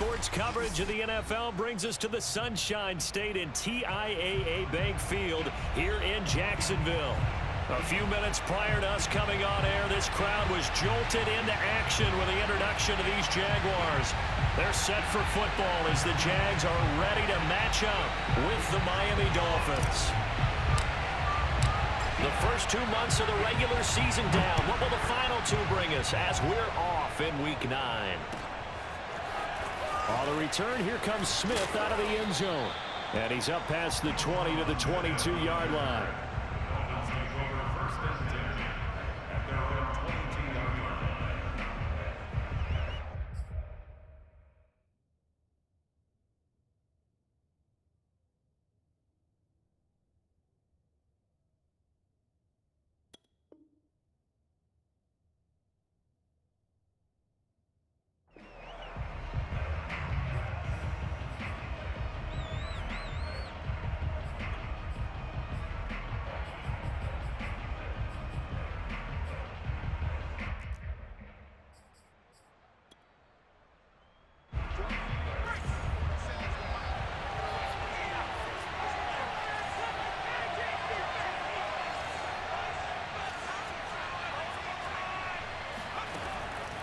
Sports coverage of the NFL brings us to the Sunshine State in TIAA Bank Field here in Jacksonville. A few minutes prior to us coming on air, this crowd was jolted into action with the introduction of these Jaguars. They're set for football as the Jags are ready to match up with the Miami Dolphins. The first 2 months of the regular season down. What will the final two bring us as we're off in Week 9? On the return, here comes Smith out of the end zone. And he's up past the 20 to the 22-yard line.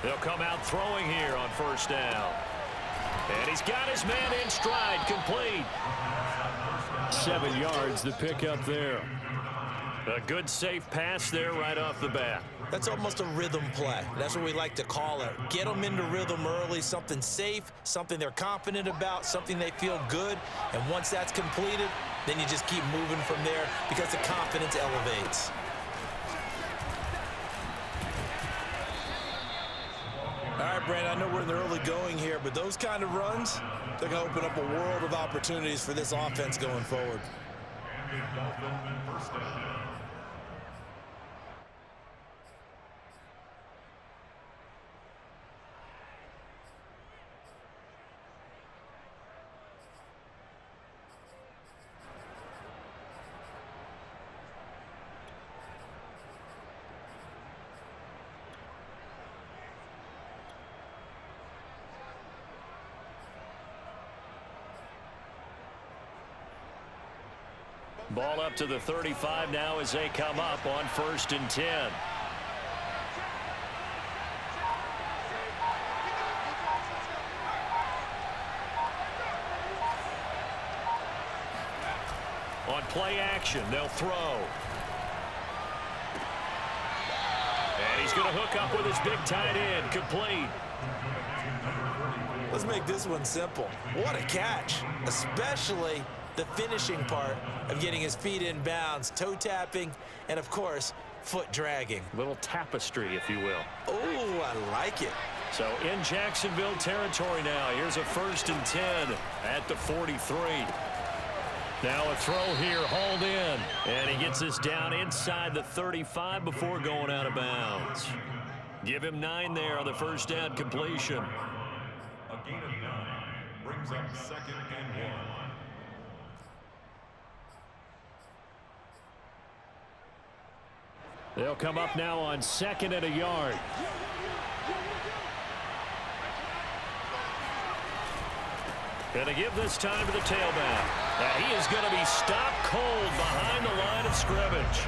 They'll come out throwing here on first down. And he's got his man in stride, complete. 7 yards to pick up there. A good safe pass there right off the bat. That's almost a rhythm play. That's what we like to call it. Get them into rhythm early, something safe, something they're confident about, something they feel good. And once that's completed, then you just keep moving from there because the confidence elevates. All right, Brandon, I know we're in the early going here, but those kind of runs, they're going to open up a world of opportunities for this offense going forward. Ball up to the 35 now as they come up on 1st and 10. On play action, they'll throw. And he's going to hook up with his big tight end, complete. Let's make this one simple. What a catch, especially the finishing part of getting his feet in bounds, toe tapping, and of course, foot dragging. Little tapestry, if you will. Oh, I like it. So in Jacksonville territory now. Here's a 1st and 10 at the 43. Now a throw here, hauled in. And he gets this down inside the 35 before going out of bounds. Give him 9 there on the first down completion. A gain of 9 brings up 2nd and 1. They'll come up now on 2nd and a yard. Going to give this time to the tailback. Now he is going to be stopped cold behind the line of scrimmage.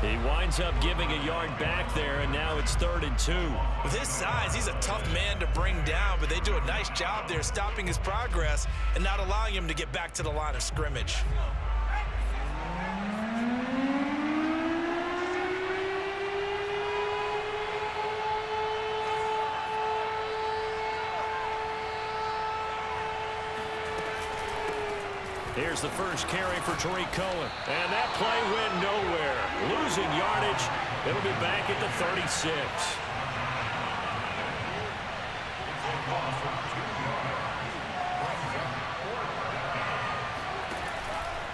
He winds up giving a yard back there, and now it's 3rd and 2. With his size, he's a tough man to bring down, but they do a nice job there stopping his progress and not allowing him to get back to the line of scrimmage. Here's the first carry for Tariq Cohen. And that play went nowhere. Losing yardage. It'll be back at the 36.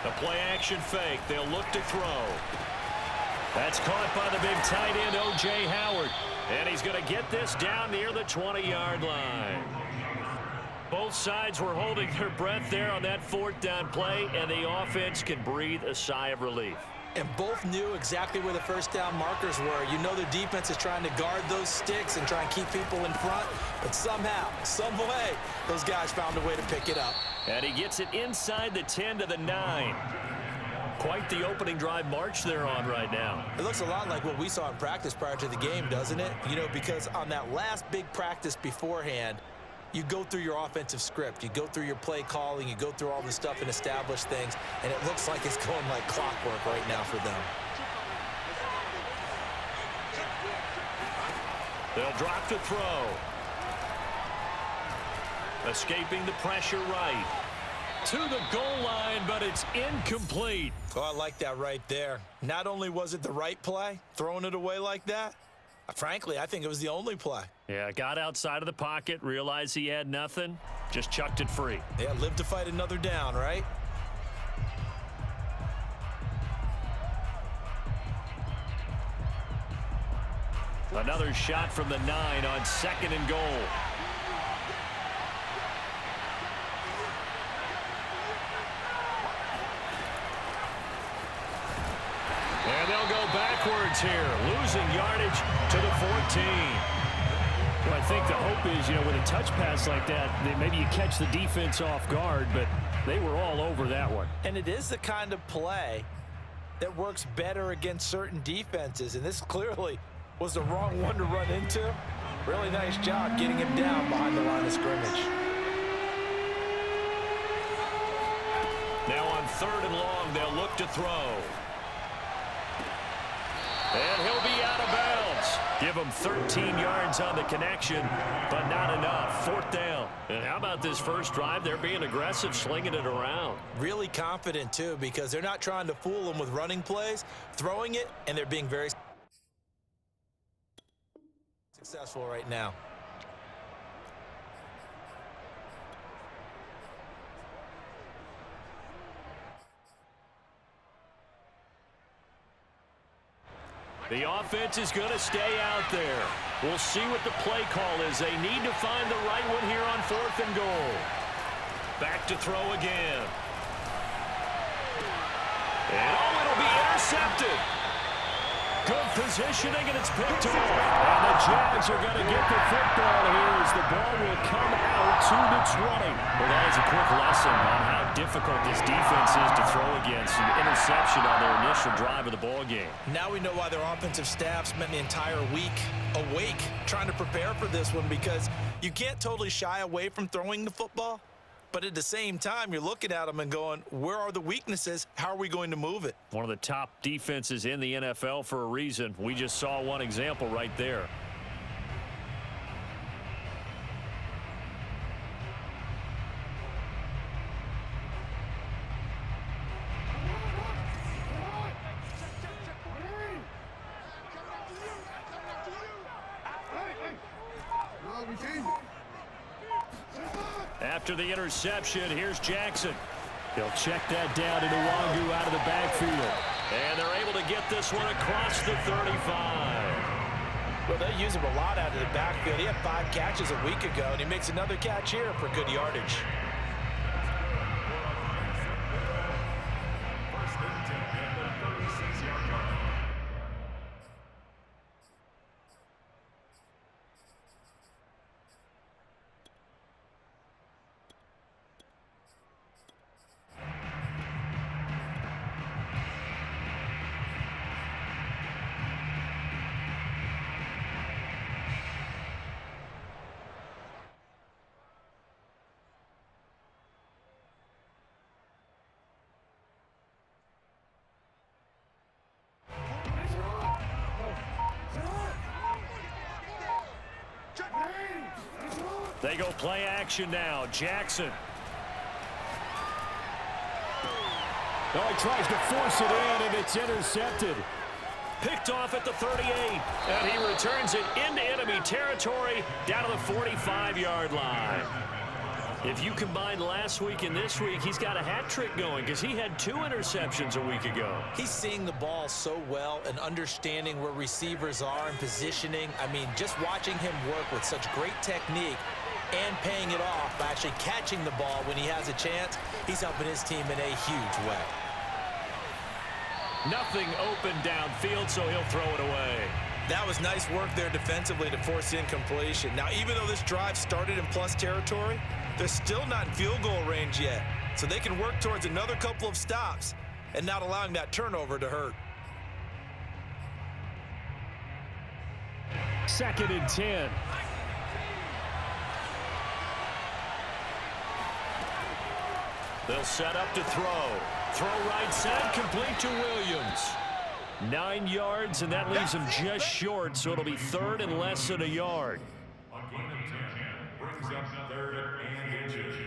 The play action fake. They'll look to throw. That's caught by the big tight end, O.J. Howard. And he's going to get this down near the 20-yard line. Both sides were holding their breath there on that 4th down play, and the offense can breathe a sigh of relief. And both knew exactly where the first down markers were. You know their defense is trying to guard those sticks and try and keep people in front. But somehow, some way, those guys found a way to pick it up. And he gets it inside the 10 to the 9. Quite the opening drive march they're on right now. It looks a lot like what we saw in practice prior to the game, doesn't it? You know, because on that last big practice beforehand, you go through your offensive script. You go through your play calling. You go through all the stuff and establish things. And it looks like it's going like clockwork right now for them. They'll drop to throw. Escaping the pressure right. To the goal line, but it's incomplete. Oh, I like that right there. Not only was it the right play, throwing it away like that, frankly, I think it was the only play. Yeah, got outside of the pocket, realized he had nothing, just chucked it free. Yeah, live to fight another down, right? Another shot from the 9 on 2nd and goal. And they'll go backwards here, losing yardage to the 14. Well, I think the hope is, you know, with a touch pass like that, maybe you catch the defense off guard, but they were all over that one. And it is the kind of play that works better against certain defenses, and this clearly was the wrong one to run into. Really nice job getting him down behind the line of scrimmage. Now on 3rd and long, they'll look to throw. And he'll be out of bounds. Give him 13 yards on the connection, but not enough. 4th down. And how about this first drive? They're being aggressive, slinging it around. Really confident, too, because they're not trying to fool them with running plays, throwing it, and they're being very successful right now. The offense is going to stay out there. We'll see what the play call is. They need to find the right one here on 4th and goal. Back to throw again. And oh, it'll be intercepted. Good positioning, and it's picked off. And the Jags are going to get the football here as the ball will come out to the 20. Well, that is a quick lesson on how difficult this defense is to throw against. An interception on their initial drive of the ball game. Now we know why their offensive staff spent the entire week awake trying to prepare for this one, because you can't totally shy away from throwing the football. But at the same time, you're looking at them and going, where are the weaknesses? How are we going to move it? One of the top defenses in the NFL for a reason. We just saw one example right there. After the interception, here's Jackson. He'll check that down into Wangu out of the backfield. And they're able to get this one across the 35. Well, they use him a lot out of the backfield. He had 5 catches a week ago, and he makes another catch here for good yardage. They go play action now. Jackson. Oh, he tries to force it in, and it's intercepted. Picked off at the 38, and he returns it into enemy territory down to the 45-yard line. If you combine last week and this week, he's got a hat trick going because he had 2 interceptions a week ago. He's seeing the ball so well and understanding where receivers are and positioning. I mean, just watching him work with such great technique and paying it off by actually catching the ball when he has a chance, he's helping his team in a huge way. Nothing open downfield, so he'll throw it away. That was nice work there defensively to force the incompletion. Now, even though this drive started in plus territory, they're still not in field goal range yet. So they can work towards another couple of stops and not allowing that turnover to hurt. 2nd and 10. They'll set up to throw. Throw right side, complete to Williams. 9 yards, and that leaves him just short, so it'll be 3rd and less than a yard. A gain of 10 brings up 3rd and inches.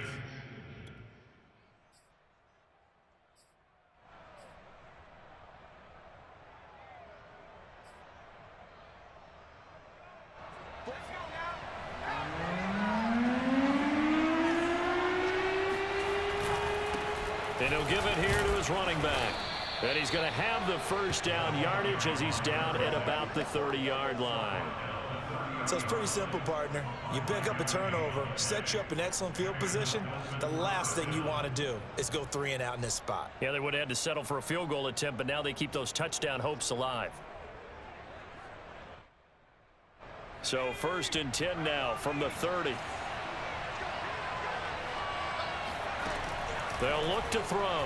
And he'll give it here to his running back. And he's going to have the first down yardage as he's down at about the 30-yard line. So it's pretty simple, partner. You pick up a turnover, set you up in excellent field position. The last thing you want to do is go 3 and out in this spot. Yeah, they would have had to settle for a field goal attempt, but now they keep those touchdown hopes alive. So 1st and 10 now from the 30. They'll look to throw.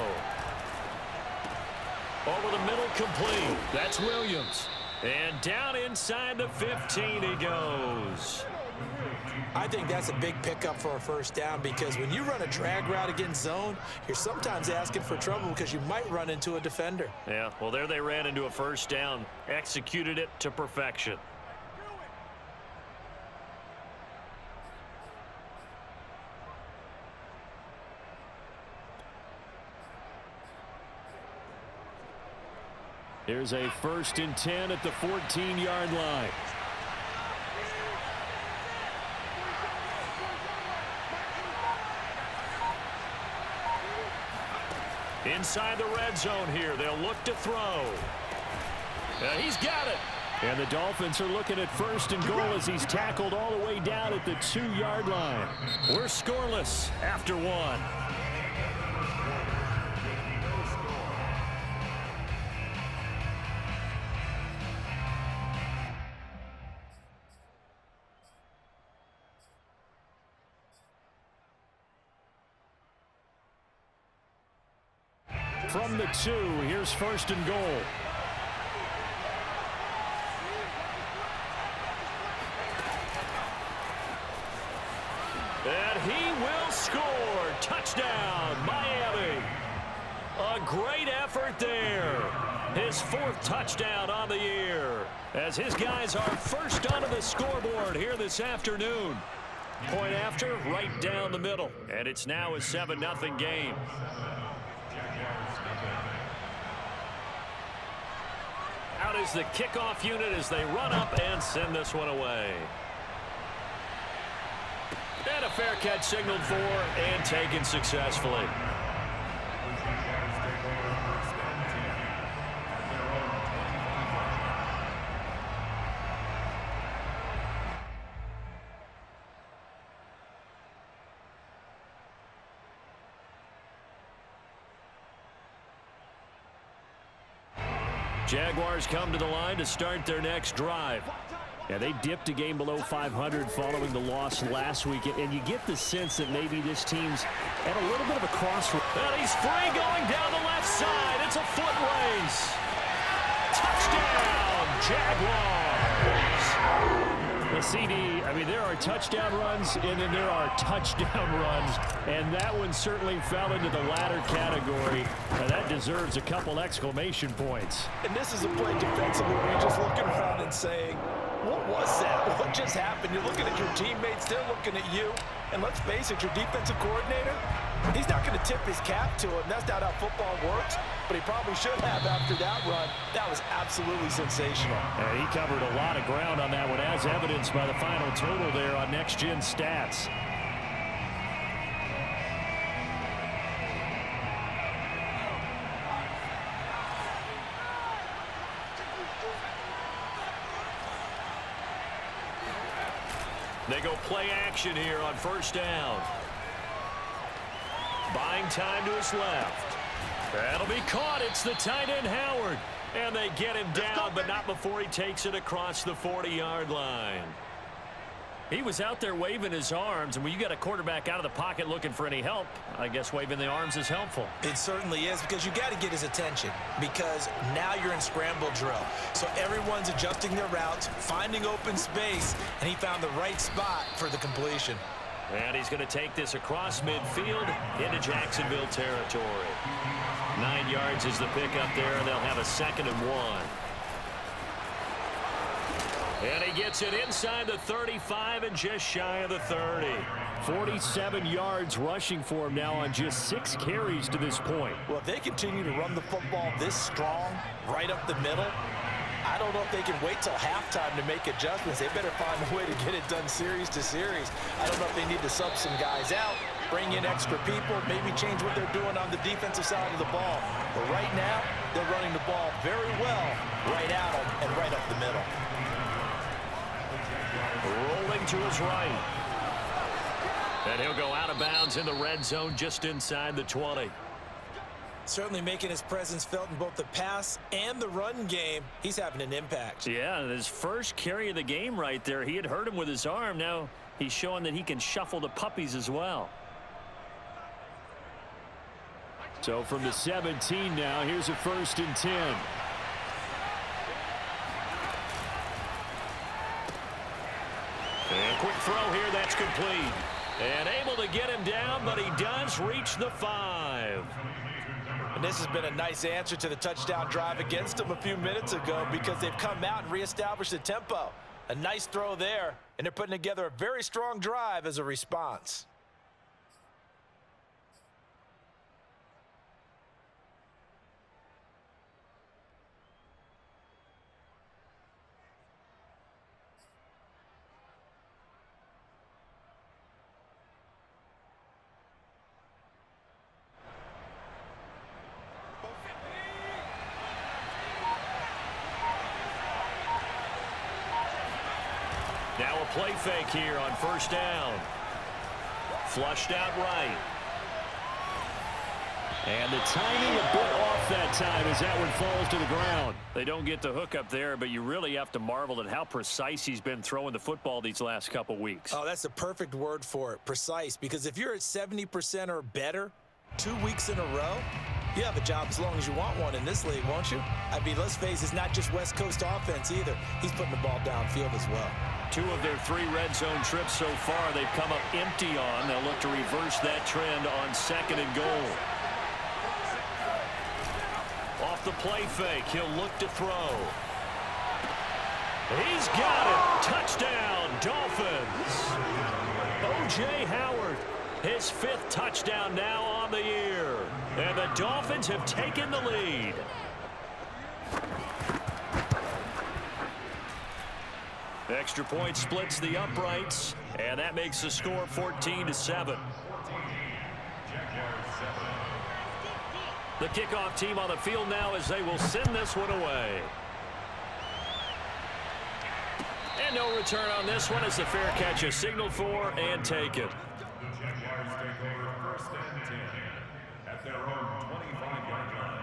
Over the middle, complete. That's Williams. And down inside the 15 he goes. I think that's a big pickup for a first down because when you run a drag route against zone, you're sometimes asking for trouble because you might run into a defender. Yeah, well, there they ran into a first down. Executed it to perfection. Here's a 1st and 10 at the 14-yard line. Inside the red zone here. They'll look to throw. He's got it. And the Dolphins are looking at 1st and goal as he's tackled all the way down at the 2-yard line. We're scoreless after 1. From the 2, here's 1st and goal. And he will score. Touchdown, Miami. A great effort there. His 4th touchdown on the year. As his guys are first onto the scoreboard here this afternoon. Point after, right down the middle. And it's now a 7-0 game. Out is the kickoff unit as they run up and send this one away. And a fair catch signaled for and taken successfully. Jaguars come to the line to start their next drive. Yeah, they dipped a game below 500 following the loss last week, and you get the sense that maybe this team's at a little bit of a crossroads. And he's free going down the left side. It's a foot race. Touchdown, Jaguars. The CD, I mean, there are touchdown runs, and then there are touchdown runs, and that one certainly fell into the latter category. That deserves a couple exclamation points. And this is a play defensively where you're just looking around and saying, what was that? What just happened? You're looking at your teammates, they're looking at you. And let's face it, your defensive coordinator, he's not going to tip his cap to him. That's not how football works, but he probably should have after that run. That was absolutely sensational. And he covered a lot of ground on that one, as evidenced by the final total there on Next Gen Stats. They go play action here on 1st down. Buying time to his left. That'll be caught. It's the tight end, Howard. And they get him down, but not before he takes it across the 40-yard line. He was out there waving his arms, and when you got a quarterback out of the pocket looking for any help, I guess waving the arms is helpful. It certainly is, because you got to get his attention, because now you're in scramble drill. So everyone's adjusting their routes, finding open space, and he found the right spot for the completion. And he's going to take this across midfield into Jacksonville territory. 9 yards is the pickup there, and they'll have a 2nd and 1. And he gets it inside the 35 and just shy of the 30. 47 yards rushing for him now on just 6 carries to this point. Well, if they continue to run the football this strong, right up the middle, I don't know if they can wait till halftime to make adjustments. They better find a way to get it done series to series. I don't know if they need to sub some guys out, bring in extra people, maybe change what they're doing on the defensive side of the ball. But right now, they're running the ball very well right at them and right up the middle. Rolling to his right. And he'll go out of bounds in the red zone just inside the 20. Certainly making his presence felt in both the pass and the run game. He's having an impact. Yeah, his first carry of the game right there. He had hurt him with his arm. Now he's showing that he can shuffle the puppies as well. So from the 17 now, here's a 1st and 10. And quick throw here, that's complete. And able to get him down, but he does reach the 5. And this has been a nice answer to the touchdown drive against them a few minutes ago, because they've come out and reestablished the tempo. A nice throw there, and they're putting together a very strong drive as a response. Now a play fake here on 1st down. Flushed out right. And the timing a bit off that time as that one falls to the ground. They don't get the hook up there, but you really have to marvel at how precise he's been throwing the football these last couple weeks. Oh, that's the perfect word for it, precise. Because if you're at 70% or better 2 weeks in a row, you have a job as long as you want one in this league, won't you? I mean, let's face it, it's not just West Coast offense either. He's putting the ball downfield as well. 2 of their 3 red zone trips so far they've come up empty on. They'll look to reverse that trend on 2nd and goal. Off the play fake, he'll look to throw. He's got it. Touchdown, Dolphins. O.J. Howard, his 5th touchdown now on the year. And the Dolphins have taken the lead. Extra point splits the uprights, and that makes the score 14-7. The kickoff team on the field now as they will send this one away. And no return on this one as the fair catch is signaled for and taken. The Jaguars take over 1st and 10 at their own 25-yard line.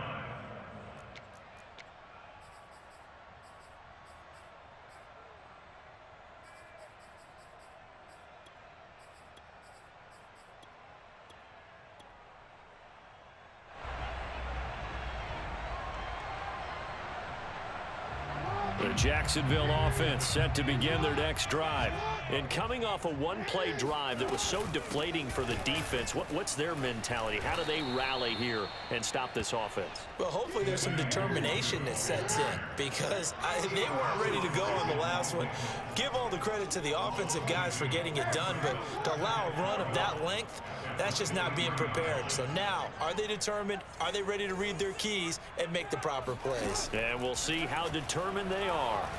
The Jacksonville offense set to begin their next drive. And coming off a one-play drive that was so deflating for the defense, what's their mentality? How do they rally here and stop this offense? Well, hopefully there's some determination that sets in, because they weren't ready to go on the last one. Give all the credit to the offensive guys for getting it done, but to allow a run of that length, that's just not being prepared. So now, are they determined? Are they ready to read their keys and make the proper plays? And we'll see how determined they are.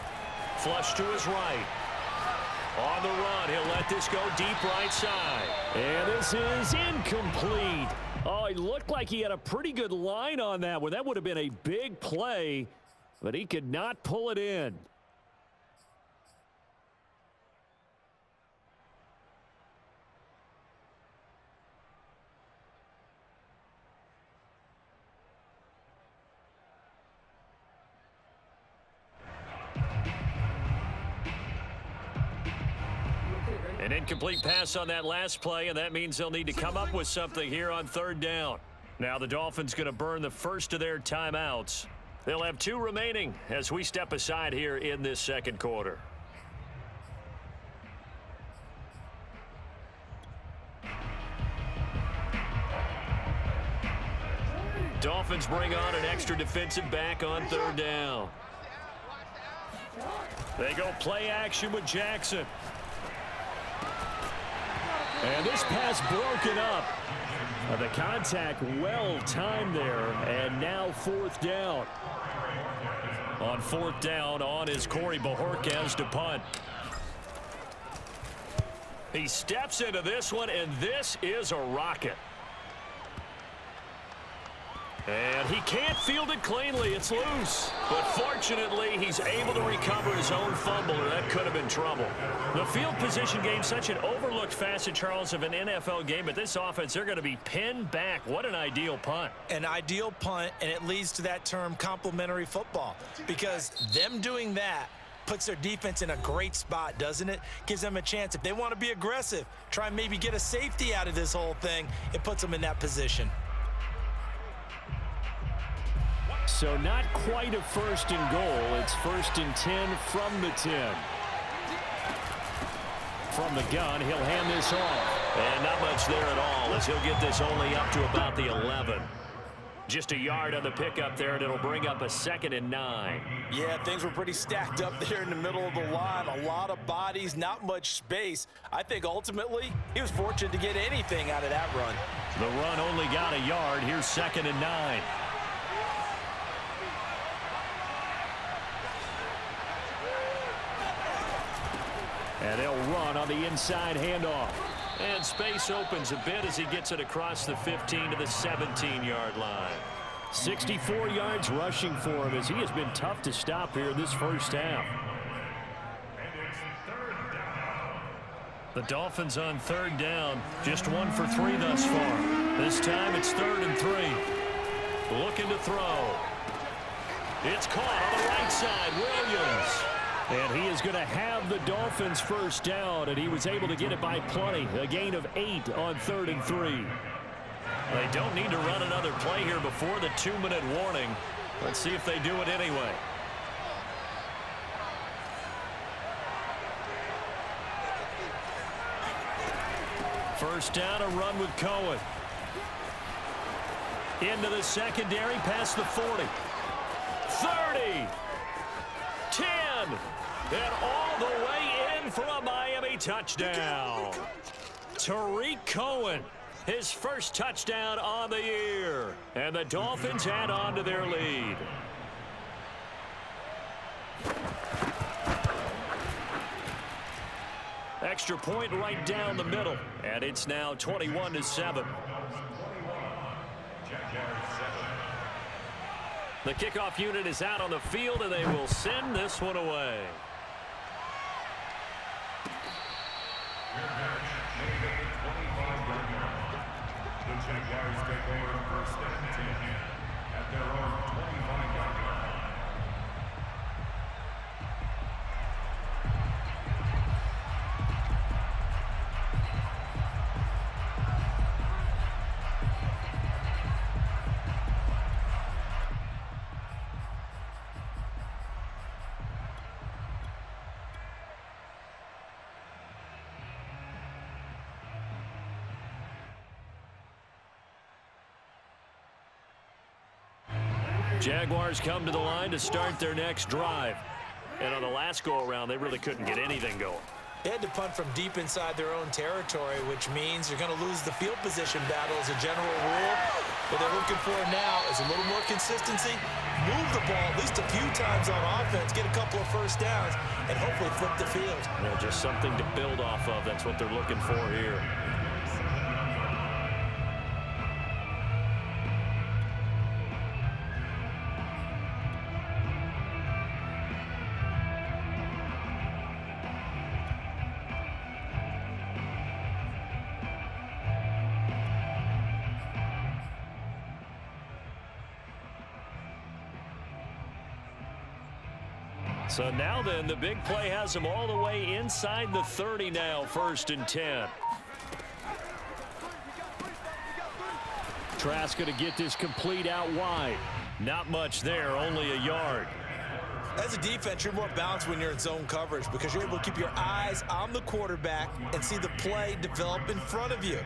Flush to his right. On the run, he'll let this go deep right side. And this is incomplete. Oh, he looked like he had a pretty good line on that one. That would have been a big play, but he could not pull it in. An incomplete pass on that last play, and that means they'll need to come up with something here on third down. Now the Dolphins going to burn the first of their timeouts. They'll have 2 remaining as we step aside here in this second quarter. Dolphins bring on an extra defensive back on third down. They go play action with Jackson. And this pass broken up. The contact well timed there, and now fourth down. On fourth down, on is Corey Bojorquez to punt. He steps into this one, and this is a rocket. And he can't field it cleanly. It's loose. But fortunately, he's able to recover his own fumble, or that could have been trouble. The field position game, such an overlooked facet, Charles, of an NFL game. But this offense, they're going to be pinned back. What an ideal punt. An ideal punt, and it leads to that term complementary football. Because them doing that puts their defense in a great spot, doesn't it? Gives them a chance. If they want to be aggressive, try and maybe get a safety out of this whole thing, it puts them in that position. So not quite a first and goal. It's first and 10 from the 10. From the gun, he'll hand this off. And not much there at all, as he'll get this only up to about the 11. Just a yard on the pickup there, and it'll bring up a 2nd and 9. Yeah, things were pretty stacked up there in the middle of the line. A lot of bodies, not much space. I think ultimately he was fortunate to get anything out of that run. The run only got a yard. Here's 2nd and 9. And they'll run on the inside handoff. And space opens a bit as he gets it across the 15 to the 17-yard line. 64 yards rushing for him as he has been tough to stop here this first half. The Dolphins on third down, just 1 for 3 thus far. This time it's 3rd and 3. Looking to throw. It's caught on the right side. Williams. And he is going to have the Dolphins first down, and he was able to get it by plenty. A gain of 8 on 3rd and 3. They don't need to run another play here before the 2-minute warning. Let's see if they do it anyway. First down, a run with Cohen. Into the secondary, past the 40. 30. 10. And all the way in for a Miami touchdown. Tariq Cohen, his first touchdown on the year. And the Dolphins add on to their lead. Extra point right down the middle. And it's now 21-7. The kickoff unit is out on the field, and they will send this one away. The Jaguars take over first and 10 at their own 25-yard line. Jaguars come to the line to start their next drive. And on the last go-around, they really couldn't get anything going. They had to punt from deep inside their own territory, which means you're going to lose the field position battle as a general rule. What they're looking for now is a little more consistency, move the ball at least a few times on offense, get a couple of first downs, and hopefully flip the field. Yeah, just something to build off of. That's what they're looking for here. So now then, the big play has them all the way inside the 30 now, 1st and 10. Trask going to get this complete out wide. Not much there, only a yard. As a defense, you're more balanced when you're in zone coverage because you're able to keep your eyes on the quarterback and see the play develop in front of you.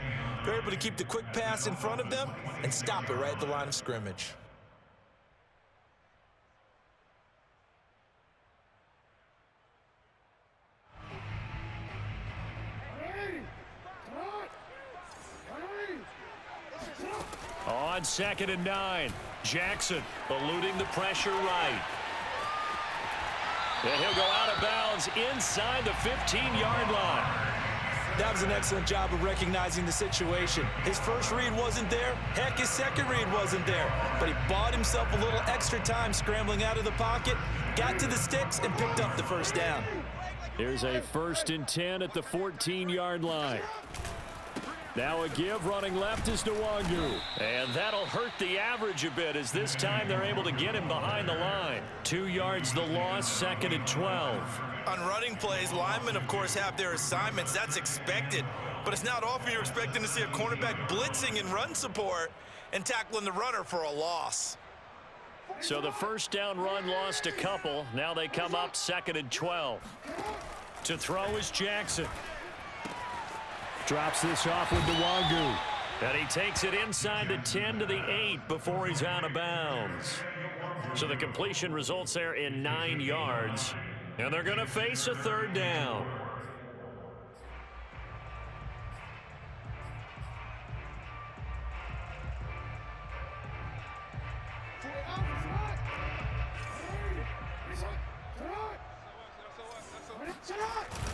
You're able to keep the quick pass in front of them and stop it right at the line of scrimmage. On 2nd and 9, Jackson eluding the pressure right. And he'll go out of bounds inside the 15-yard line. That was an excellent job of recognizing the situation. His first read wasn't there. Heck, his second read wasn't there. But he bought himself a little extra time scrambling out of the pocket, got to the sticks, and picked up the first down. Here's a 1st and 10 at the 14-yard line. Now a give, running left is Nwangu. And that'll hurt the average a bit as this time they're able to get him behind the line. 2 yards the loss, 2nd and 12. On running plays, linemen, of course, have their assignments. That's expected. But it's not often you're expecting to see a cornerback blitzing in run support and tackling the runner for a loss. So the first down run lost a couple. Now they come up 2nd and 12. To throw is Jackson. Drops this off with Nwangu. And he takes it inside the 10 to the 8 before he's out of bounds. So the completion results there in 9 yards. And they're going to face a 3rd down.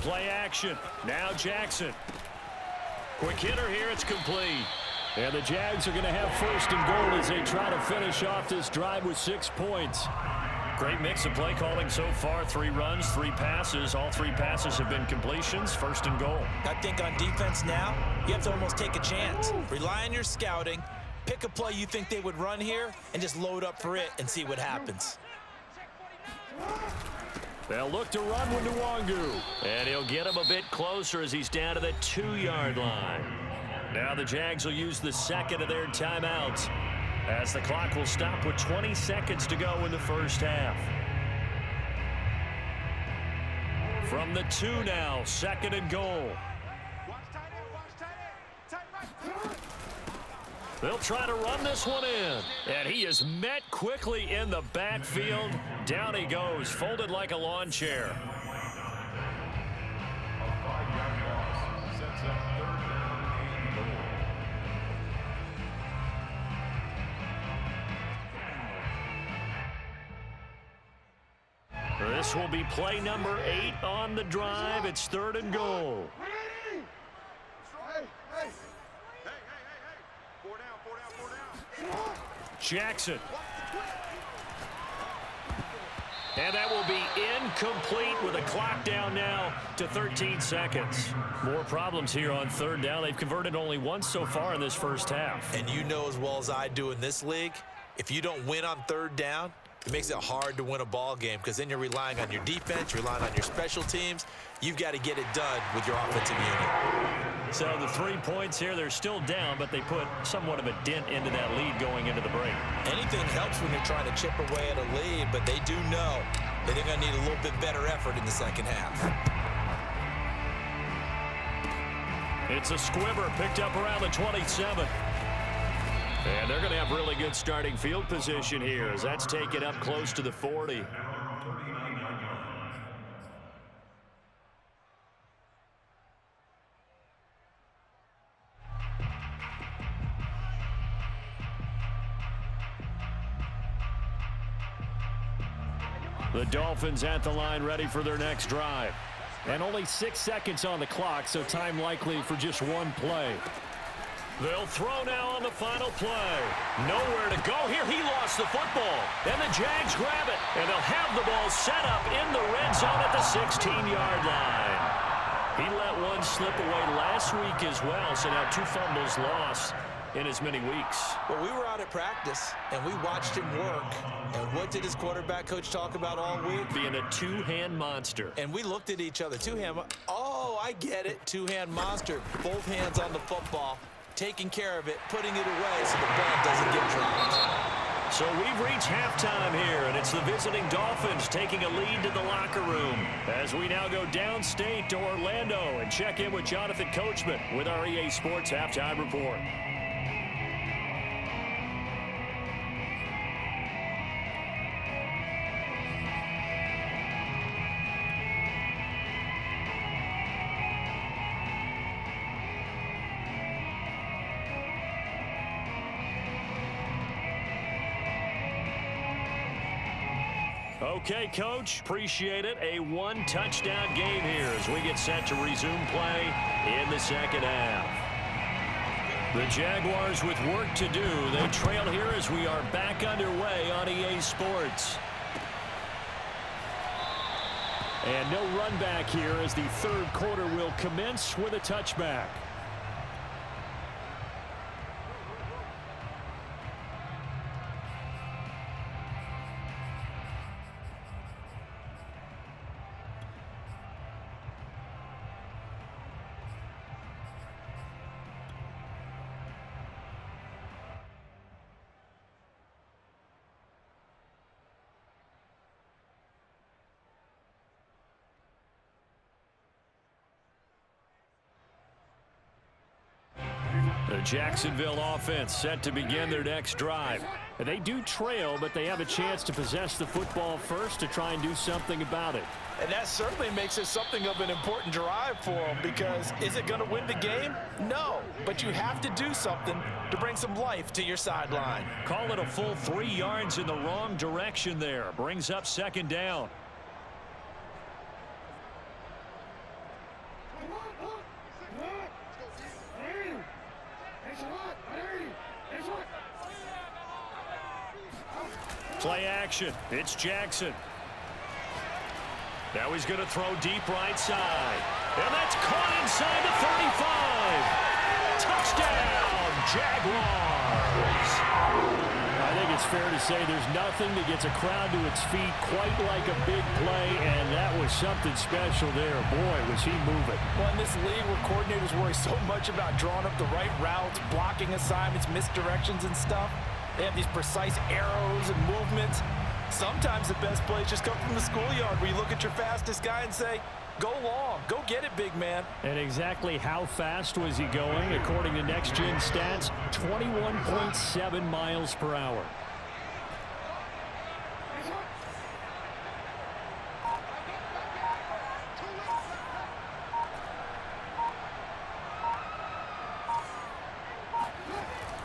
Play action. Now Jackson. Quick hitter here. It's complete. And the Jags are going to have 1st and goal as they try to finish off this drive with 6 points. Great mix of play calling so far. 3 runs, 3 passes. All 3 passes have been completions. 1st and goal. I think on defense now, you have to almost take a chance. Rely on your scouting. Pick a play you think they would run here and just load up for it and see what happens. They'll look to run with Nwangu. And he'll get him a bit closer as he's down to the 2-yard line. Now the Jags will use the 2nd of their timeouts as the clock will stop with 20 seconds to go in the first half. From the 2 now, 2nd and goal. They'll try to run this one in. And he is met quickly in the backfield. Down he goes, folded like a lawn chair. This will be play number 8 on the drive. It's 3rd and goal. Jackson. And that will be incomplete with a clock down now to 13 seconds. More problems here on 3rd down. They've converted only once so far in this first half. And you know as well as I do in this league, if you don't win on 3rd down, it makes it hard to win a ball game because then you're relying on your defense, you're relying on your special teams. You've got to get it done with your offensive unit. So the 3 points here, they're still down, but they put somewhat of a dent into that lead going into the break. Anything helps when you're trying to chip away at a lead, but they do know that they're going to need a little bit better effort in the second half. It's a squibber picked up around the 27. And they're going to have really good starting field position here as that's taken up close to the 40. The Dolphins at the line ready for their next drive. And only 6 seconds on the clock, so time likely for just one play. They'll throw now on the final play. Nowhere to go here. He lost the football. And the Jags grab it. And they'll have the ball set up in the red zone at the 16-yard line. He let one slip away last week as well, so now 2 fumbles lost. in as many weeks. Well, we were out at practice, and we watched him work. And what did his quarterback coach talk about all week? Being a two-hand monster. And we looked at each other. Oh, I get it. Two-hand monster. Both hands on the football, taking care of it, putting it away so the ball doesn't get dropped. So we've reached halftime here, and it's the visiting Dolphins taking a lead to the locker room as we now go downstate to Orlando and check in with Jonathan Coachman with our EA Sports Halftime Report. Okay, Coach, appreciate it. A one-touchdown game here as we get set to resume play in the second half. The Jaguars with work to do. They trail here as we are back underway on EA Sports. And no run back here as the third quarter will commence with a touchback. The Jacksonville offense set to begin their next drive. They do trail, but they have a chance to possess the football first to try and do something about it. And that certainly makes it something of an important drive for them, because is it going to win the game? No, but you have to do something to bring some life to your sideline. Call it a full 3 yards in the wrong direction there. Brings up second down. Play action. It's Jackson. Now he's going to throw deep right side. And that's caught inside the 35. Touchdown, Jaguars. I think it's fair to say there's nothing that gets a crowd to its feet quite like a big play, and that was something special there. Boy, was he moving. Well, in this league where coordinators worry so much about drawing up the right routes, blocking assignments, misdirections and stuff, they have these precise arrows and movements. Sometimes the best plays just come from the schoolyard where you look at your fastest guy and say, go long, go get it, big man. And exactly how fast was he going? According to Next Gen Stats, 21.7 miles per hour.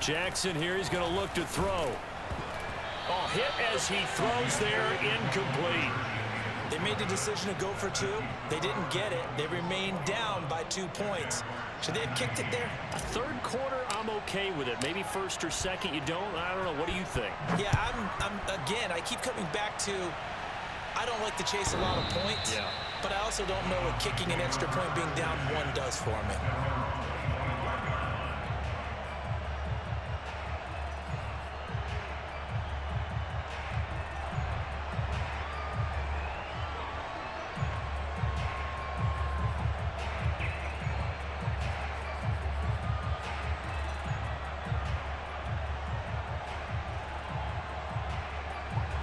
Jackson here, he's going to look to throw. Oh, hit as he throws there, incomplete. They made the decision to go for 2. They didn't get it. They remained down by 2 points. Should they have kicked it there? Third quarter, I'm okay with it. Maybe first or second, you don't. I don't know. What do you think? Yeah, again, I keep coming back to, I don't like to chase a lot of points. Yeah. But I also don't know what kicking an extra point being down 1 does for me.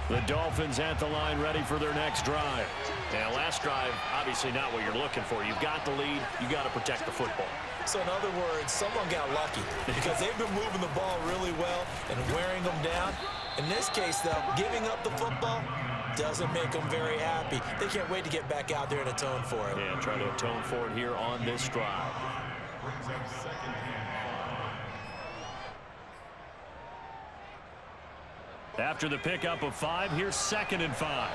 The Dolphins at the line ready for their next drive. Now, last drive, obviously not what you're looking for. You've got the lead. You got to protect the football. So in other words, someone got lucky because they've been moving the ball really well and wearing them down. In this case, though, giving up the football doesn't make them very happy. They can't wait to get back out there and atone for it. Yeah, try to atone for it here on this drive. After the pickup of 5, here's 2nd and 5.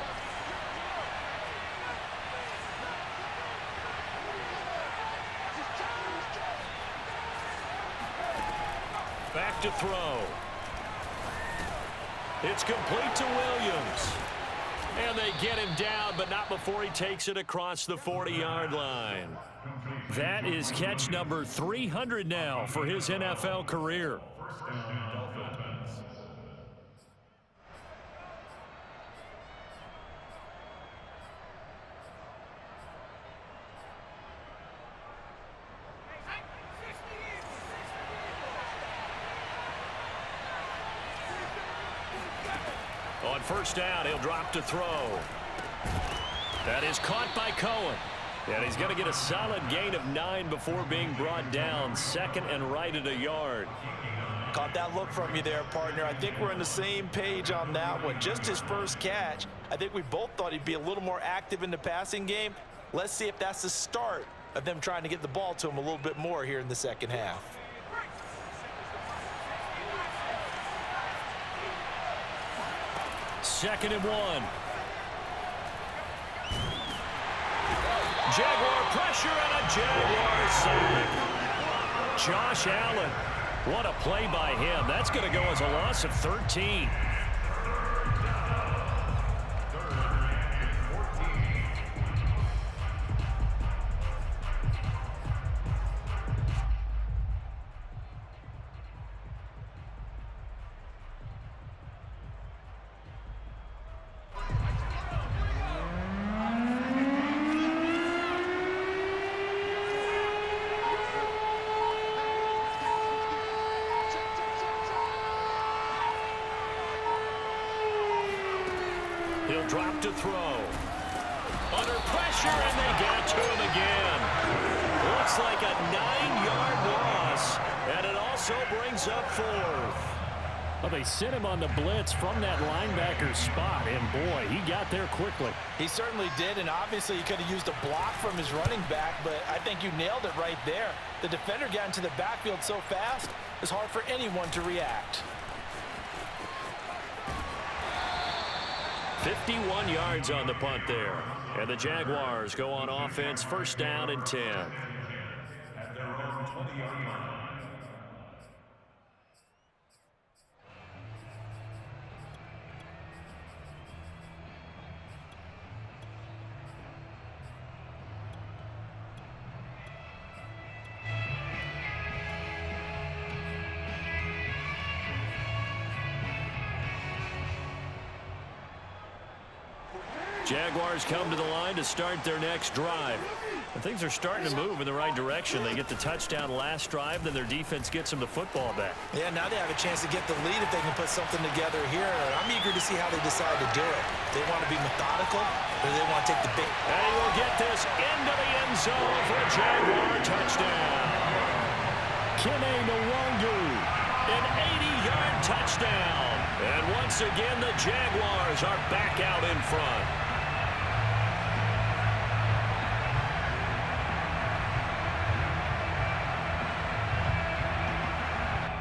Back to throw. It's complete to Williams. And they get him down, but not before he takes it across the 40-yard line. That is catch number 300 now for his NFL career. First down, Dolphins. On first down, he'll drop to throw. That is caught by Cohen. And he's going to get a solid gain of 9 before being brought down. Second and right at a yard. Caught that look from you there, partner. I think we're on the same page on that one. Just his first catch. I think we both thought he'd be a little more active in the passing game. Let's see if that's the start of them trying to get the ball to him a little bit more here in the second half. Second and 1. Jaguar pressure and a Jaguar sack. Josh Allen. What a play by him. That's going to go as a loss of 13. He'll drop to throw. Under pressure, and they get to him again. Looks like a 9-yard loss, and it also brings up 4th. Well, they sent him on the blitz from that linebacker spot, and boy, he got there quickly. He certainly did, and obviously he could have used a block from his running back, but I think you nailed it right there. The defender got into the backfield so fast, it's hard for anyone to react. 51 yards on the punt there. And the Jaguars go on offense, first down and 10. At their own 20-yard line. Jaguars come to the line to start their next drive. And things are starting to move in the right direction. They get the touchdown last drive, then their defense gets them the football back. Yeah, now they have a chance to get the lead if they can put something together here. I'm eager to see how they decide to do it. They want to be methodical, or they want to take the big. And he will get this into the end zone for a Jaguar touchdown. Kene Nwangu, an 80-yard touchdown. And once again, the Jaguars are back out in front.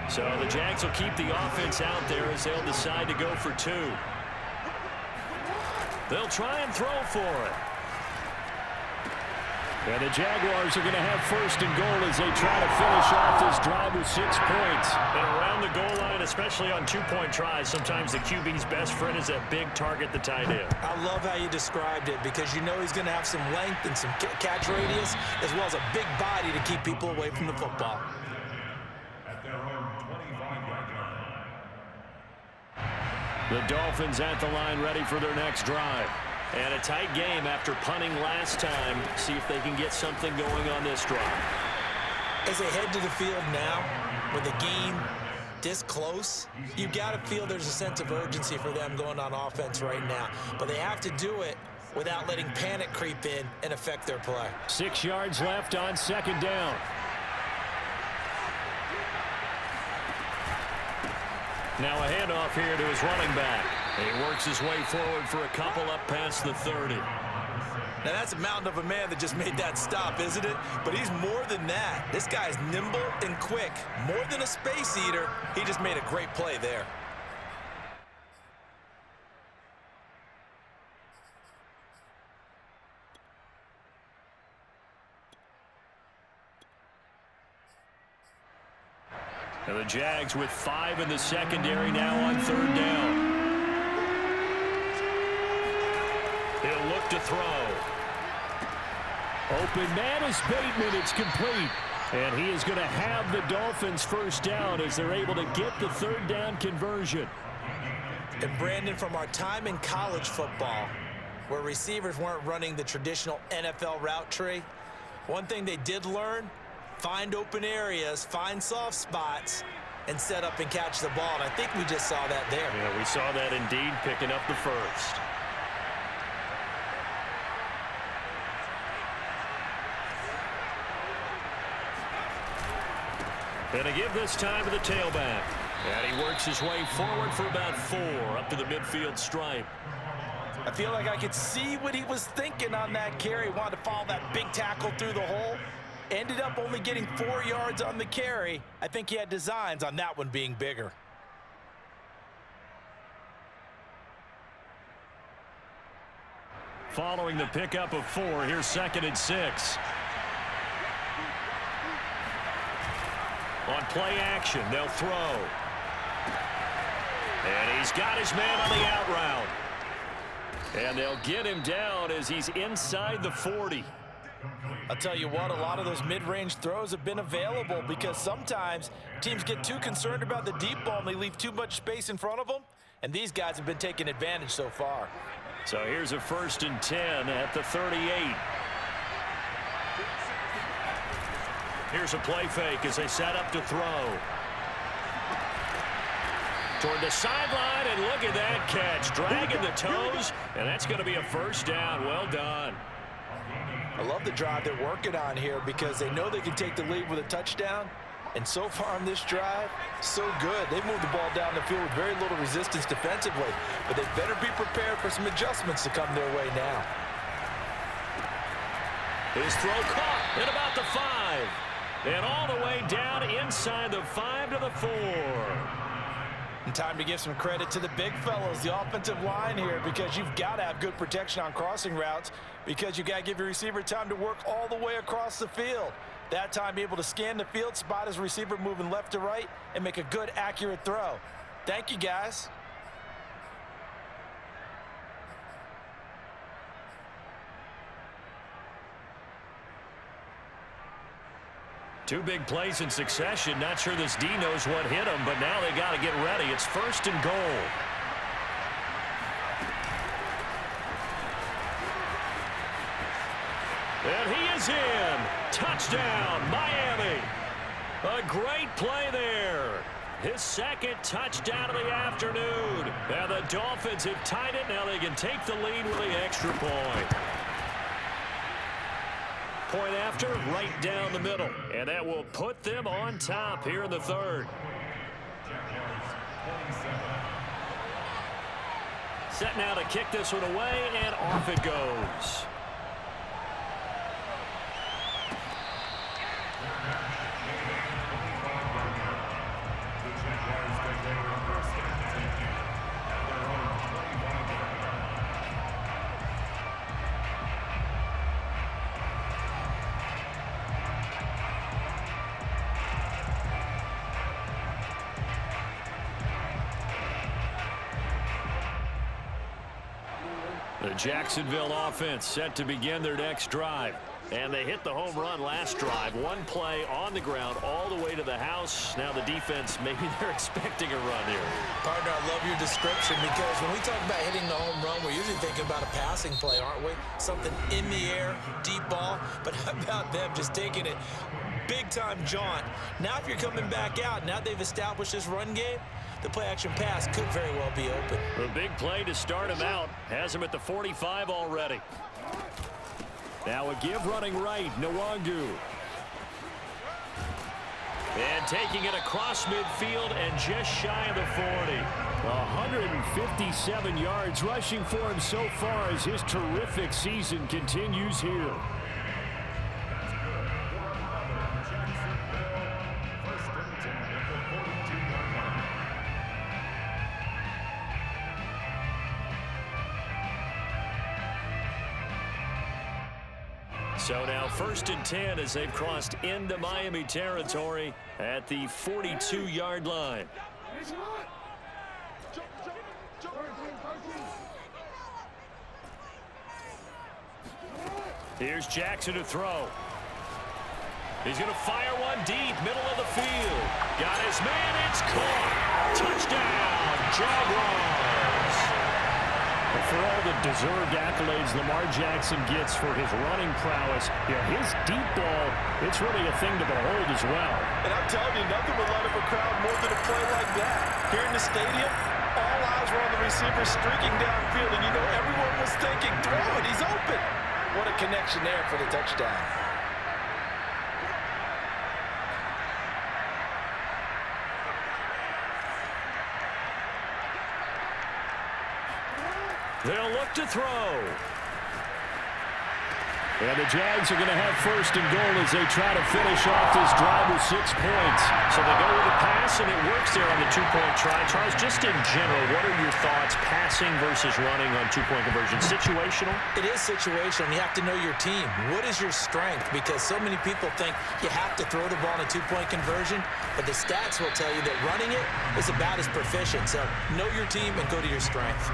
So the Jags will keep the offense out there as they'll decide to go for 2. They'll try and throw for it. And the Jaguars are going to have first and goal as they try to finish off this drive with 6 points. And around the goal line, especially on 2-point tries, sometimes the QB's best friend is that big target, the tight end. I love how you described it because you know he's going to have some length and some catch radius as well as a big body to keep people away from the football. At their own 25-yard line. The Dolphins at the line ready for their next drive. And a tight game after punting last time. See if they can get something going on this drive. As they head to the field now, with a game this close, you've got to feel there's a sense of urgency for them going on offense right now. But they have to do it without letting panic creep in and affect their play. 6 yards left on second down. Now a handoff here to his running back. He works his way forward for a couple up past the 30. Now that's a mountain of a man that just made that stop, isn't it? But he's more than that. This guy's nimble and quick. More than a space eater, he just made a great play there. And the Jags with 5 in the secondary now on third down. He'll look to throw. Open man is Bateman. It's complete. And he is going to have the Dolphins first down as they're able to get the third down conversion. And Brandon, from our time in college football, where receivers weren't running the traditional NFL route tree, one thing they did learn, find open areas, find soft spots, and set up and catch the ball. And I think we just saw that there. Yeah, we saw that indeed, picking up the first. And to give this time to the tailback. And he works his way forward for about 4 up to the midfield stripe. I feel like I could see what he was thinking on that carry. Wanted to follow that big tackle through the hole. Ended up only getting 4 yards on the carry. I think he had designs on that one being bigger. Following the pickup of 4, here's 2nd and 6. On play action, they'll throw. And he's got his man on the out route. And they'll get him down as he's inside the 40. I'll tell you what, a lot of those mid-range throws have been available because sometimes teams get too concerned about the deep ball and they leave too much space in front of them. And these guys have been taking advantage so far. So here's a 1st and 10 at the 38. Here's a play fake as they set up to throw. Toward the sideline, and look at that catch. Dragging the toes, and that's going to be a first down. Well done. I love the drive they're working on here because they know they can take the lead with a touchdown. And so far on this drive, so good. They moved the ball down the field with very little resistance defensively. But they better be prepared for some adjustments to come their way now. His throw caught at about the 5. And all the way down inside the 5 to the 4. And time to give some credit to the big fellows, the offensive line here, because you've got to have good protection on crossing routes because you've got to give your receiver time to work all the way across the field. That time be able to scan the field, spot his receiver moving left to right, and make a good, accurate throw. Thank you, guys. Two big plays in succession. Not sure this D knows what hit him, but now they got to get ready. It's 1st and goal. And he is in. Touchdown, Miami. A great play there. His 2nd touchdown of the afternoon. And the Dolphins have tied it. Now they can take the lead with the extra point. Point after, right down the middle. And that will put them on top here in the 3rd. Set now to kick this one away, and off it goes. The Jacksonville offense set to begin their next drive. And they hit the home run last drive. One play on the ground all the way to the house. Now the defense, maybe they're expecting a run here. Partner, I love your description because when we talk about hitting the home run, we're usually thinking about a passing play, aren't we? Something in the air, deep ball. But how about them just taking it big-time jaunt? Now if you're coming back out, now they've established this run game, the play-action pass could very well be open. A big play to start him out. Has him at the 45 already. Now a give running right, Nwangu. And taking it across midfield and just shy of the 40. 157 yards rushing for him so far as his terrific season continues here. So now 1st and 10 as they've crossed into Miami territory at the 42-yard line. Here's Jackson to throw. He's going to fire one deep, middle of the field. Got his man, it's caught. Touchdown, Jaguars. For all the deserved accolades Lamar Jackson gets for his running prowess, his deep ball, it's really a thing to behold as well. And I'm telling you, nothing will light up a crowd more than a play like that. Here in the stadium, all eyes were on the receiver streaking downfield, and everyone was thinking, throw it, he's open. What a connection there for the touchdown. They'll look to throw. And the Jags are going to have first and goal as they try to finish off this drive with 6 points. So they go with a pass, and it works there on the two-point try. Charles, just in general, what are your thoughts passing versus running on two-point conversion? Situational? It is situational. You have to know your team. What is your strength? Because so many people think you have to throw the ball in a two-point conversion, but the stats will tell you that running it is about as proficient. So know your team and go to your strength.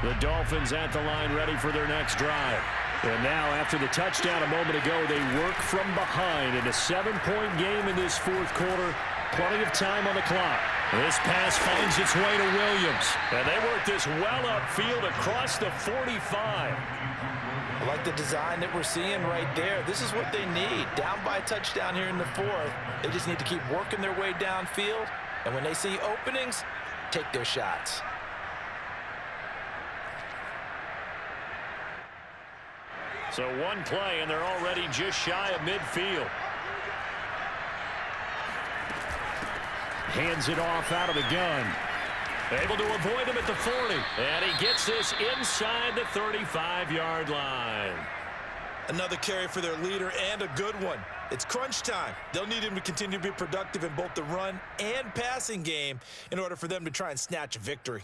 The Dolphins at the line ready for their next drive. And now, after the touchdown a moment ago, they work from behind in a 7-point game in this fourth quarter. Plenty of time on the clock. This pass finds its way to Williams. And they work this well upfield across the 45. I like the design that we're seeing right there. This is what they need. Down by a touchdown here in the fourth. They just need to keep working their way downfield. And when they see openings, take their shots. So one play, and they're already just shy of midfield. Hands it off out of the gun. Able to avoid him at the 40. And he gets this inside the 35-yard line. Another carry for their leader, and a good one. It's crunch time. They'll need him to continue to be productive in both the run and passing game in order for them to try and snatch a victory.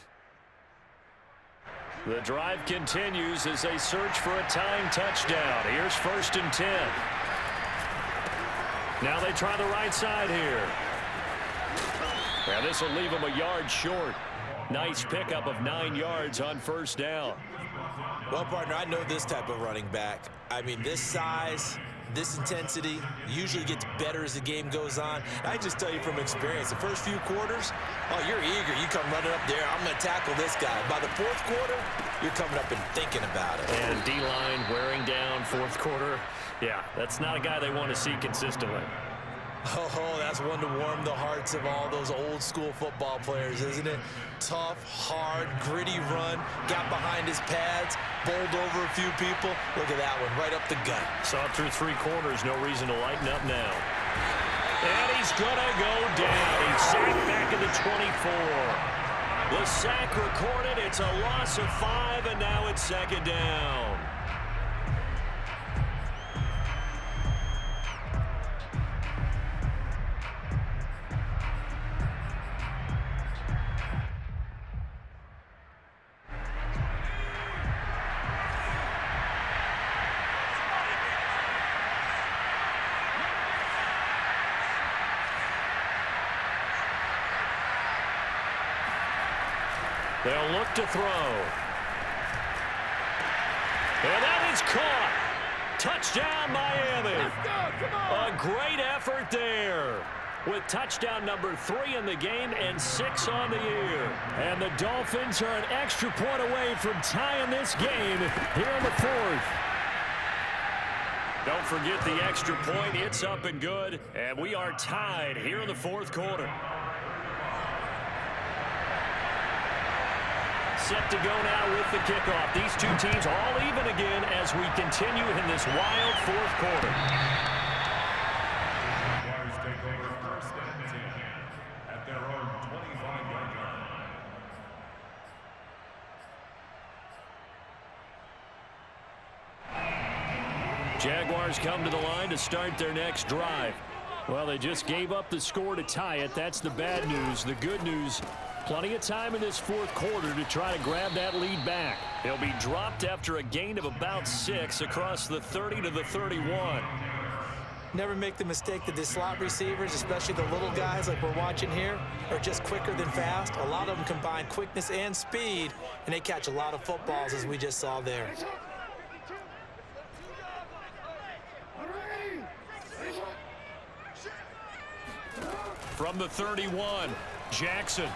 The drive continues as they search for a tying touchdown. Here's 1st and 10. Now they try the right side here. And this will leave them a yard short. Nice pickup of 9 yards on 1st down. Well, partner, I know this type of running back. I mean, this size, this intensity usually gets better as the game goes on. I just tell you from experience, the first few quarters, oh, you're eager. You come running up there, I'm going to tackle this guy. By the fourth quarter, you're coming up and thinking about it. And D-line wearing down fourth quarter. Yeah, that's not a guy they want to see consistently. Oh, that's one to warm the hearts of all those old school football players, isn't it? Tough, hard, gritty run, got behind his pads, bowled over a few people. Look at that one, right up the gut. Saw through 3 quarters, no reason to lighten up now. And he's going to go down. He's sacked back at the 24. The sack recorded, it's a loss of 5, and now it's 2nd down. They'll look to throw. And that is caught. Touchdown, Miami. Let's go, come on. A great effort there. With touchdown number 3 in the game and 6 on the year. And the Dolphins are an extra point away from tying this game here in the 4th. Don't forget the extra point. It's up and good. And we are tied here in the 4th quarter. Set to go now with the kickoff. These two teams all even again as we continue in this wild 4th quarter. Jaguars take over 1st and 10 at their own 25-yard line. Jaguars come to the line to start their next drive. Well, they just gave up the score to tie it. That's the bad news. The good news, plenty of time in this 4th quarter to try to grab that lead back. They'll be dropped after a gain of about 6 across the 30 to the 31. Never make the mistake that the slot receivers, especially the little guys like we're watching here, are just quicker than fast. A lot of them combine quickness and speed, and they catch a lot of footballs, as we just saw there. From the 31, Jackson.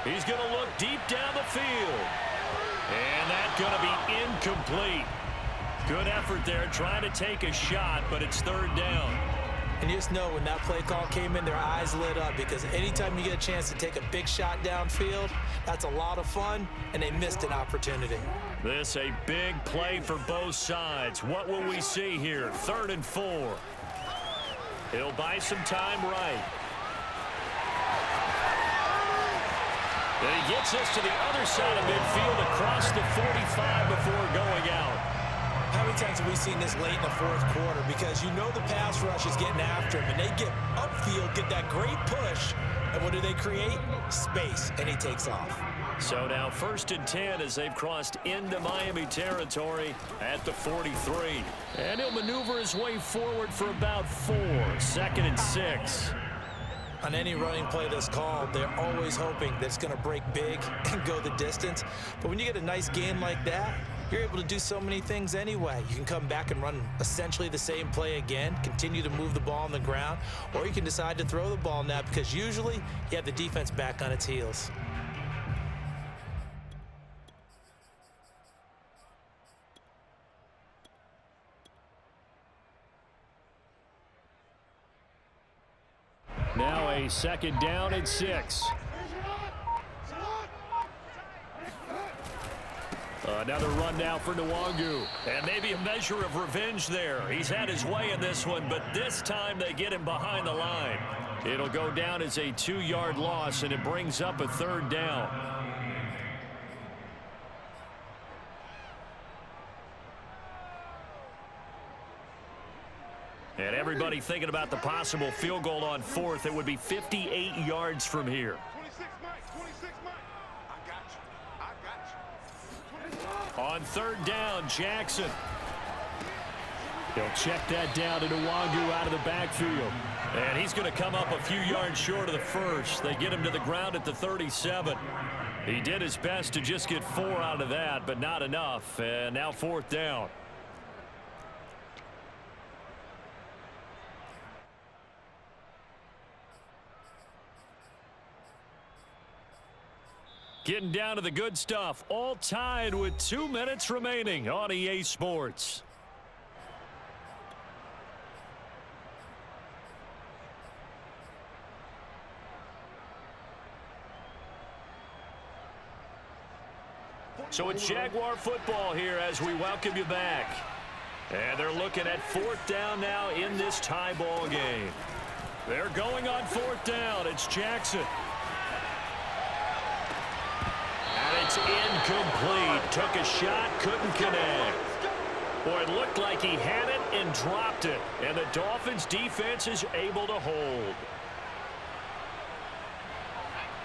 He's going to look deep down the field. And that's going to be incomplete. Good effort there trying to take a shot, but it's third down. And you just know when that play call came in, their eyes lit up, because anytime you get a chance to take a big shot downfield, that's a lot of fun, and they missed an opportunity. This a big play for both sides. What will we see here? 3rd and 4. He'll buy some time right. Then he gets us to the other side of midfield across the 45 before going out. How many times have we seen this late in the fourth quarter? Because you know the pass rush is getting after him, and they get upfield, get that great push, and what do they create? Space, and he takes off. So now 1st and 10 as they've crossed into Miami territory at the 43. And he'll maneuver his way forward for about 4. 2nd and 6. On any running play that's called, they're always hoping that it's going to break big and go the distance. But when you get a nice gain like that, you're able to do so many things anyway. You can come back and run essentially the same play again, continue to move the ball on the ground, or you can decide to throw the ball now, because usually you have the defense back on its heels. Now a 2nd down and 6. Another run now for Nwangu. And maybe a measure of revenge there. He's had his way in this one, but this time they get him behind the line. It'll go down as a 2-yard loss, and it brings up a 3rd down. And everybody thinking about the possible field goal on 4th. It would be 58 yards from here. 26 Mike. I got you. On 3rd down, Jackson. He'll check that down to Nwangu out of the backfield. And he's going to come up a few yards short of the first. They get him to the ground at the 37. He did his best to just get 4 out of that, but not enough. And now 4th down. Getting down to the good stuff. All tied with 2 minutes remaining on EA Sports. So it's Jaguar football here as we welcome you back. And they're looking at 4th down now in this tie ball game. They're going on 4th down. It's Jackson. And it's incomplete. Took a shot, couldn't connect. Boy, it looked like he had it and dropped it. And the Dolphins defense is able to hold.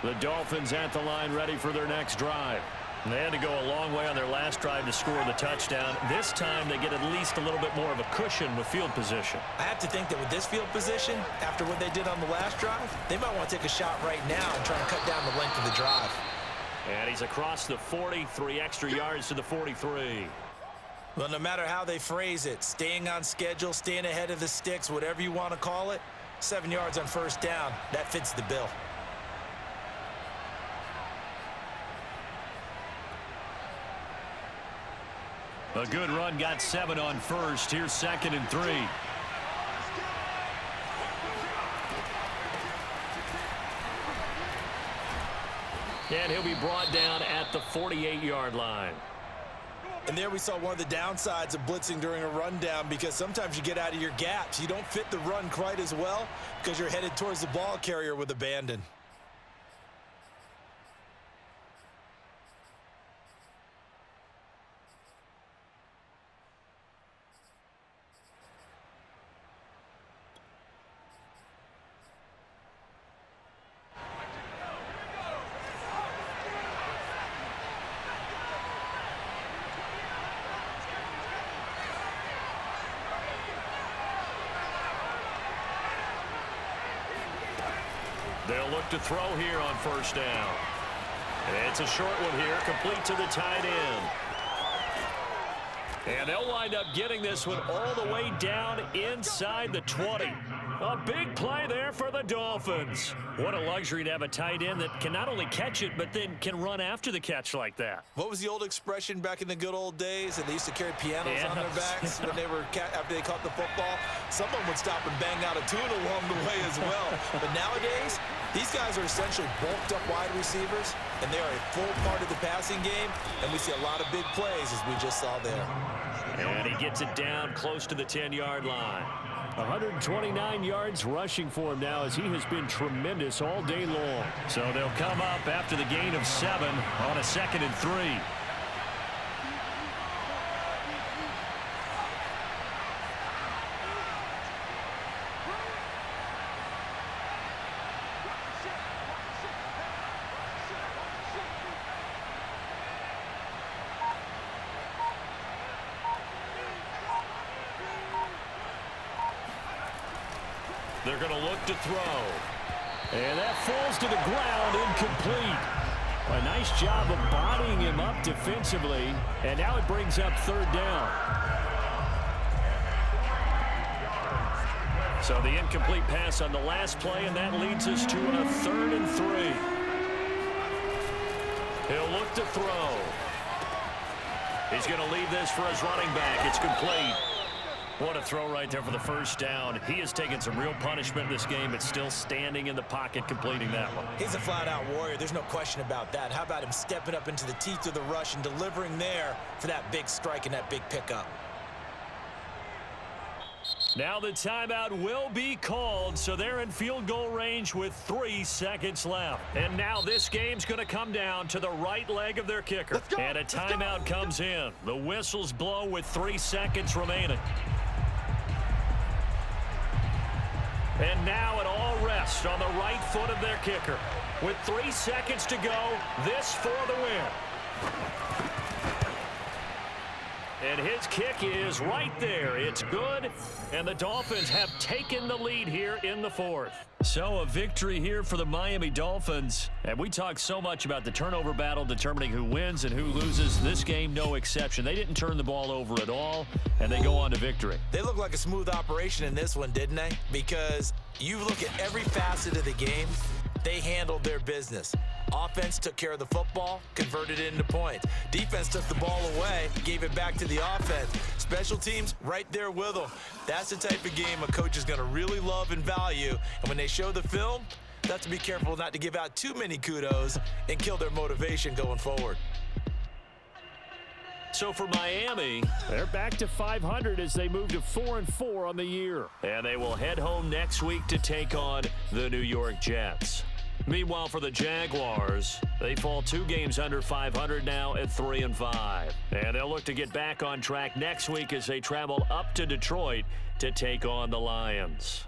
The Dolphins at the line ready for their next drive. And they had to go a long way on their last drive to score the touchdown. This time they get at least a little bit more of a cushion with field position. I have to think that with this field position, after what they did on the last drive, they might want to take a shot right now and try and cut down the length of the drive. And he's across the 40, 3 extra yards to the 43. Well, no matter how they phrase it, staying on schedule, staying ahead of the sticks, whatever you want to call it, 7 yards on 1st down, that fits the bill. A good run, got 7 on 1st. Here's 2nd and 3. And he'll be brought down at the 48-yard line. And there we saw one of the downsides of blitzing during a rundown, because sometimes you get out of your gaps. You don't fit the run quite as well because you're headed towards the ball carrier with abandon. They'll look to throw here on first down. It's a short one here, complete to the tight end. And they'll wind up getting this one all the way down inside the 20. A big play there for the Dolphins. What a luxury to have a tight end that can not only catch it, but then can run after the catch like that. What was the old expression back in the good old days? And they used to carry pianos on their backs when they were after they caught the football. Someone would stop and bang out a tune along the way as well. But nowadays, these guys are essentially bulked up wide receivers, and they are a full part of the passing game, and we see a lot of big plays as we just saw there. And he gets it down close to the 10-yard line. 129 yards rushing for him now as he has been tremendous all day long. So they'll come up after the gain of 7 on a 2nd and 3. They're going to look to throw. And that falls to the ground, incomplete. A nice job of bodying him up defensively. And now it brings up 3rd down. So the incomplete pass on the last play, and that leads us to a 3rd and 3. He'll look to throw. He's going to leave this for his running back. It's complete. What a throw right there for the first down. He has taken some real punishment in this game, but still standing in the pocket, completing that one. He's a flat-out warrior. There's no question about that. How about him stepping up into the teeth of the rush and delivering there for that big strike and that big pickup? Now the timeout will be called, so they're in field goal range with 3 seconds left. And now this game's going to come down to the right leg of their kicker. And a timeout comes in. The whistles blow with 3 seconds remaining. And now it all rests on the right foot of their kicker. With 3 seconds to go, this for the win. And his kick is right there. It's good, and the Dolphins have taken the lead here in the 4th. So a victory here for the Miami Dolphins. And we talk so much about the turnover battle determining who wins and who loses. This game, no exception. They didn't turn the ball over at all, and they go on to victory. They look like a smooth operation in this one, didn't they? Because you look at every facet of the game, they handled their business. Offense took care of the football, converted it into points. Defense took the ball away, gave it back to the offense. Special teams, right there with them. That's the type of game a coach is going to really love and value. And when they show the film, they have to be careful not to give out too many kudos and kill their motivation going forward. So for Miami, they're back to 500 as they move to 4-4 on the year. And they will head home next week to take on the New York Jets. Meanwhile, for the Jaguars, they fall 2 games under 500 now at 3-5. And they'll look to get back on track next week as they travel up to Detroit to take on the Lions.